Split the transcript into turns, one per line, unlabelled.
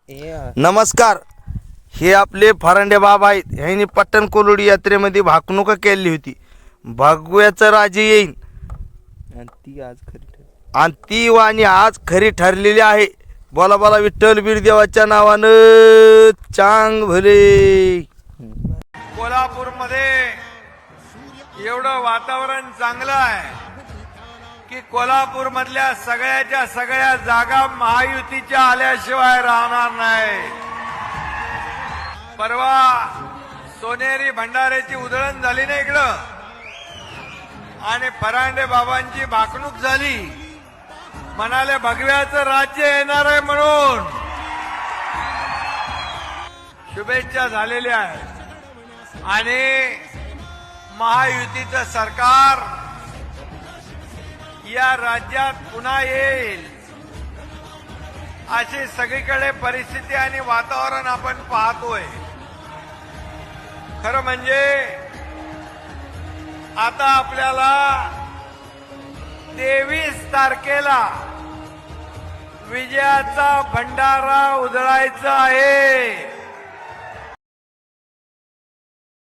नमस्कार. हे आपले फरांडे बाबा आहेत. ह्यांनी पट्टण कोलोडी यात्रेमध्ये भाकणुका केली होती. भगव्याचं राजे येईन आणि ती वाणी आज खरी ठरलेली आहे. बोला बोला विठ्ठल बिरदेवाच्या नावानं चांग भले.
कोल्हापूरमध्ये एवढं वातावरण चांगलं आहे की कोल्हापूर मधल्या सगळ्याच्या सगळ्या जागा महायुतीच्या आल्याशिवाय राहणार नाही. परवा सोनेरी भंडाऱ्याची उधळण झाली ना इकडं, आणि फरांडे बाबांची भाकणूक झाली. म्हणाले भगव्याचं राज्य येणार आहे म्हणून. शुभेच्छा झालेल्या आहेत आणि महायुतीचं सरकार या राज्यात पुन्हा येईल अशी सगळीकडे परिस्थिती आणि वातावरण आपण पाहतोय. खरं म्हणजे आता आपल्याला 23 तारखेला विजयाचा भंडारा उधळायचा आहे.